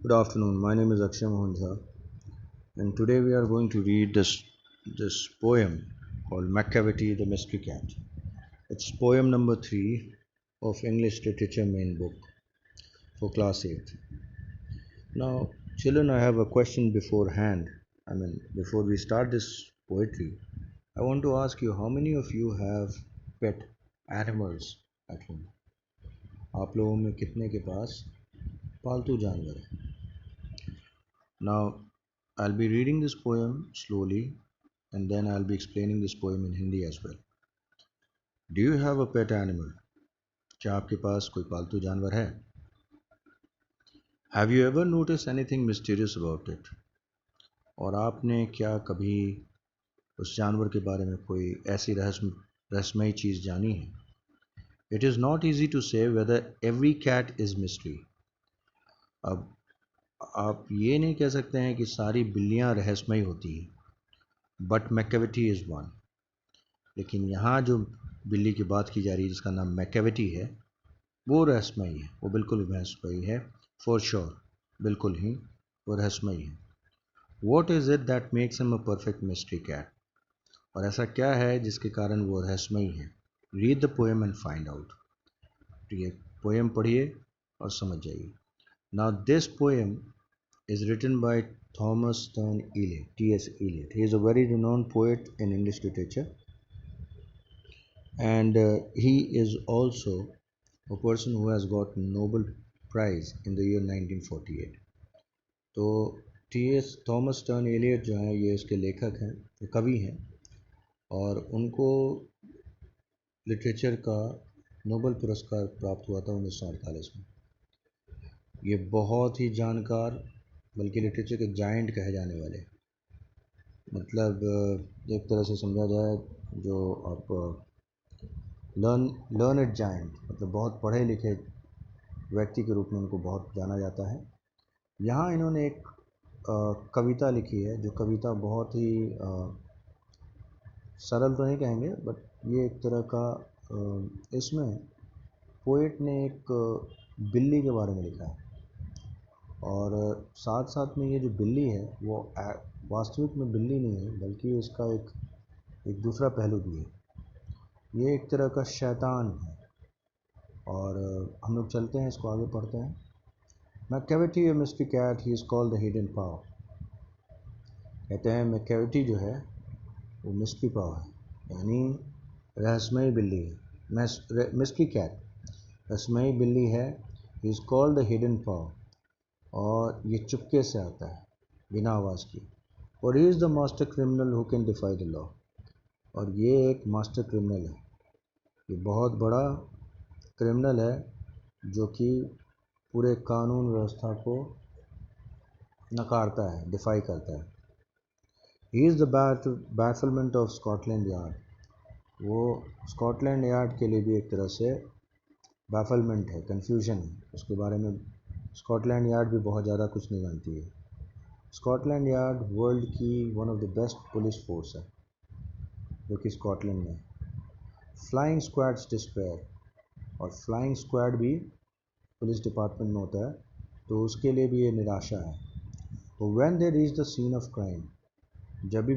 Good afternoon. My name is Akshay Mohan Jha, and today we are going to read this poem called Macavity the Mystery Cat. It's poem number 3 of English Literature main book for class 8th. Now, children, I have a question beforehand. Before we start this poetry, I want to ask you how many of you have pet animals at home? आप लोगों में कितने के पास पालतू जानवर है? Now, I'll be reading this poem slowly and then I'll be explaining this poem in Hindi as well. Do you have a pet animal? क्या आपके पास कोई पालतू जानवर है? Have you ever noticed anything mysterious about it? और आपने क्या कभी उस जानवर के बारे में कोई ऐसी रहस्यमयी चीज़ जानी है? It is not easy to say whether every cat is mystery. अब आप ये नहीं कह सकते हैं कि सारी बिल्लियाँ रहस्यमयी होती हैं. But Macavity is one. लेकिन यहाँ जो बिल्ली की बात की जा रही है जिसका नाम मैकेविटी है वो रहस्यमयी है. वो बिल्कुल रहस्यमयी है. फॉर श्योर, बिल्कुल ही वो रहस्यमयी है. What is it that makes him a perfect mystery cat? और ऐसा क्या है जिसके कारण वो रहस्यमयी है? Read the poem and find out. ये पोएम पढ़िए और समझ जाइए. Now this poem is written by Thomas Stern Eliot, T.S. Eliot. He is a very renowned poet in English literature, and he is also a person who has got Nobel Prize in the year 1948. तो T.S. Thomas stern Elliott जो हैं ये इसके लेखक हैं, ये कवि हैं, और उनको लिटरेचर का नोबेल पुरस्कार प्राप्त हुआ था 1948 में. ये बहुत ही जानकार, बल्कि लिटरेचर के जायंट कहे जाने वाले, मतलब एक तरह से समझा जाए जो आप लर्नड जायंट, मतलब बहुत पढ़े लिखे व्यक्ति के रूप में उनको बहुत जाना जाता है. यहाँ इन्होंने एक कविता लिखी है जो कविता बहुत ही सरल तो नहीं कहेंगे, बट ये एक तरह का इसमें पोएट ने एक बिल्ली के बारे में लिखा है, और साथ साथ में ये जो बिल्ली है वो वास्तविक में बिल्ली नहीं है, बल्कि इसका एक दूसरा पहलू भी है. ये एक तरह का शैतान है. और हम लोग चलते हैं, इसको आगे पढ़ते हैं. Macavity a mystery cat, he is called the hidden paw. कहते हैं मैकेविटी जो है वो मिस्ट्री पाव है, यानी रहस्यमयी बिल्ली है. मिस्ट्री कैट रहस्यमयी बिल्ली है. He is called the hidden paw, और ये चुपके से आता है बिना आवाज़ की. और he is the master criminal who can defy the law. और ये एक मास्टर क्रिमिनल है, ये बहुत बड़ा क्रिमिनल है जो कि पूरे कानून व्यवस्था को नकारता है, डिफाई करता है. He is the bafflement of Scotland Yard. वो स्कॉटलैंड यार्ड के लिए भी एक तरह से बैफलमेंट है, कन्फ्यूजन है. उसके बारे में स्कॉटलैंड यार्ड भी बहुत ज़्यादा कुछ नहीं जानती है. स्कॉटलैंड यार्ड वर्ल्ड की one of the best police force है जो कि स्कॉटलैंड में. फ्लाइंग स्क्वाड्स डिस्पेयर, और फ्लाइंग स्क्वाड भी पुलिस डिपार्टमेंट में होता है, तो उसके लिए भी ये निराशा है. तो when they reach the scene of crime, जब भी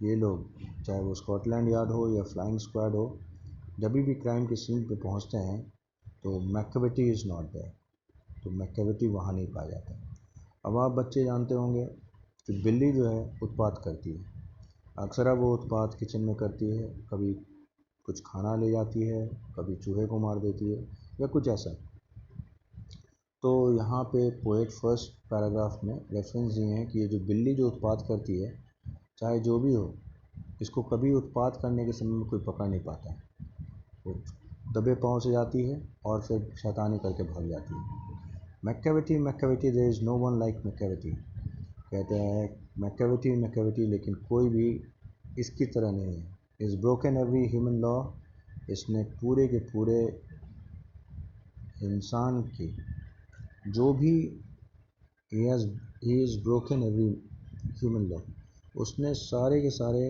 ये लोग चाहे वो स्कॉटलैंड यार्ड हो या फ्लाइंग स्क्वाड हो, जब भी क्राइम के सीन पे पहुंचते हैं तो मैकेविटी इज़ नॉट देयर. तो मैकेविटी वहाँ नहीं पाया जाता. अब आप बच्चे जानते होंगे कि बिल्ली जो है उत्पात करती है. अक्सर वो उत्पात किचन में करती है, कभी कुछ खाना ले जाती है, कभी चूहे को मार देती है या कुछ ऐसा. तो यहाँ पे पोएट फर्स्ट पैराग्राफ में रेफरेंस दिए हैं कि ये जो बिल्ली जो उत्पात करती है, चाहे जो भी हो, इसको कभी उत्पात करने के समय में कोई पकड़ नहीं पाता है. वो दबे पाँव से जाती है और फिर शैतानी करके भाग जाती है. Macavity Macavity, there is no one like Macavity. कहते हैं मैकेविटी, लेकिन कोई भी इसकी तरह नहीं है. Is broken every human law. इसने पूरे के पूरे इंसान की जो भी he is broken every human law, उसने सारे के सारे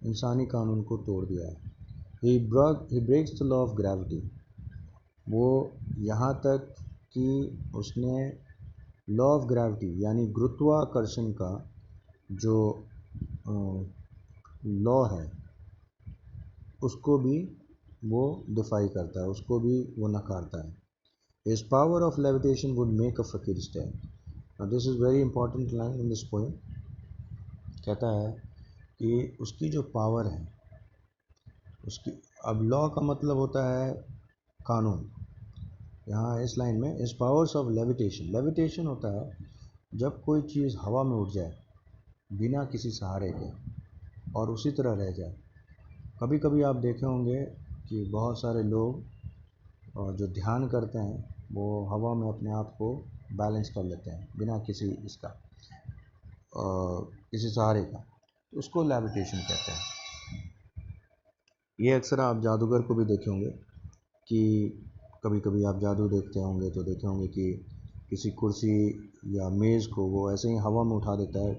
इंसानी कानून को तोड़ दिया है. He breaks the law of gravity. वो यहाँ तक कि उसने लॉ ऑफ ग्रेविटी यानी गुरुत्वाकर्षण का जो लॉ है उसको भी वो डिफाई करता है, उसको भी वो नकारता है. His power of levitation would make a fakir stand. Now this is very important line in this poem. कहता है कि उसकी जो पावर है उसकी, अब लॉ का मतलब होता है कानून. यहाँ इस लाइन में इस पावर्स ऑफ लेविटेशन, लेविटेशन होता है जब कोई चीज़ हवा में उड़ जाए बिना किसी सहारे के और उसी तरह रह जाए. कभी कभी आप देखे होंगे कि बहुत सारे लोग जो ध्यान करते हैं वो हवा में अपने आप को बैलेंस कर लेते हैं बिना किसी इसका किसी सहारे का, तो उसको लेविटेशन कहते हैं. ये अक्सर आप जादूगर को भी देखे होंगे कि कभी कभी आप जादू देखते होंगे तो देखे होंगे कि किसी कुर्सी या मेज़ को वो ऐसे ही हवा में उठा देता है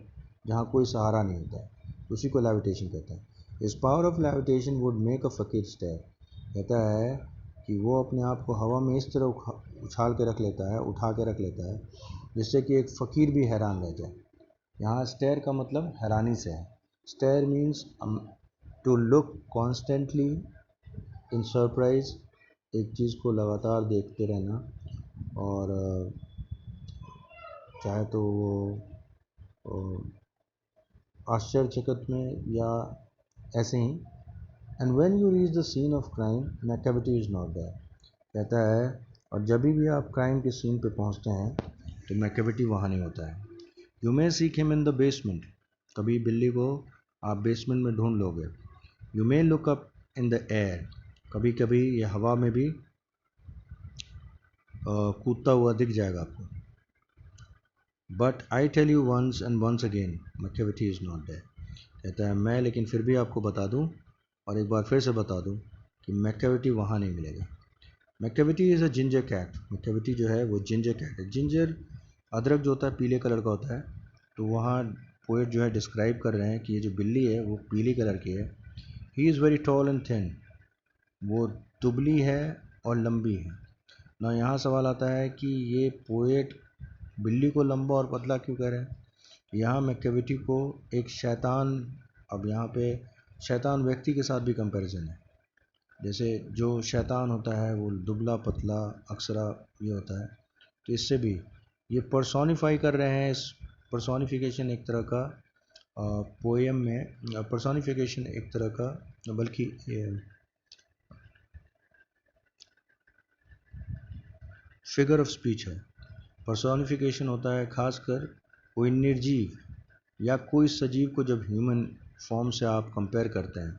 जहाँ कोई सहारा नहीं होता है, तो उसी को लेविटेशन कहते हैं. इस power of levitation would make a फकीर स्टेयर. कहता है कि वो अपने आप को हवा में इस तरह उछाल के रख लेता है, उठा के रख लेता है जिससे कि एक फ़कीर भी हैरान रह जाए. यहाँ स्टेयर का मतलब हैरानी से है. Stare means to look constantly in surprise, एक चीज़ को लगातार देखते रहना और चाहे तो वो आश्चर्यचकित में या ऐसे ही. And when you reach the scene of crime Macavity is not there. कहता है और जब भी आप क्राइम के सीन पे पहुंचते हैं तो मैकेविटी वहाँ नहीं होता है. You may seek him in the basement. कभी बिल्ली को आप बेसमेंट में ढूंढ लोगे. You may look up in the air. कभी कभी ये हवा में भी कूदता हुआ दिख जाएगा आपको. But I tell you once and once again Macavity is not there. कहता है मैं लेकिन फिर भी आपको बता दूं और एक बार फिर से बता दूं कि मैकेविटी वहाँ नहीं मिलेगा. Macavity is a ginger cat. Macavity जो है वो जिंजर कैट है. जिंजर अदरक जो होता है पीले कलर का होता है, तो वहाँ पोएट जो है डिस्क्राइब कर रहे हैं कि ये जो बिल्ली है वो पीली कलर की है. He is very tall and thin. वो दुबली है और लंबी है ना. यहाँ सवाल आता है कि ये पोएट बिल्ली को लंबा और पतला क्यों कह रहे हैं. यहाँ मैकेविटी को एक शैतान, अब यहाँ पे शैतान व्यक्ति के साथ भी कंपैरिजन है. जैसे जो शैतान होता है वो दुबला पतला अक्सरा ये होता है, तो इससे भी ये पर्सोनिफाई कर रहे हैं. इस पर्सोनिफिकेशन एक तरह का पोएम में पर्सोनिफिकेशन एक तरह का, बल्कि फिगर ऑफ स्पीच है. पर्सोनिफिकेशन होता है खासकर कोई निर्जीव या कोई सजीव को जब ह्यूमन फॉर्म से आप कंपेयर करते हैं,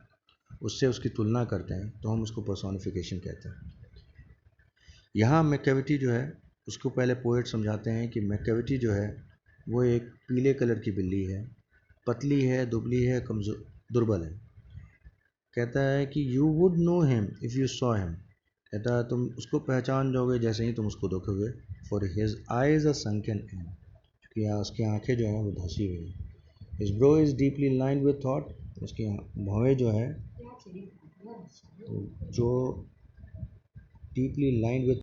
उससे उसकी तुलना करते हैं, तो हम उसको पर्सोनिफिकेशन कहते हैं. यहाँ मैकेविटी जो है उसको पहले पोएट समझाते हैं कि मैकेविटी जो है वो एक पीले कलर की बिल्ली है, पतली है, दुबली है, कमजोर, दुर्बल है. कहता है कि you would know him if you saw him. कहता है तुम उसको पहचान जाओगे जैसे ही तुम उसको देखोगे. For his eyes are sunken in. क्योंकि उसकी आंखें जो हैं वो धंसी हुई हैं. His brow is deeply lined with thought. उसकी भौहें जो है जो डीपली लाइंड विद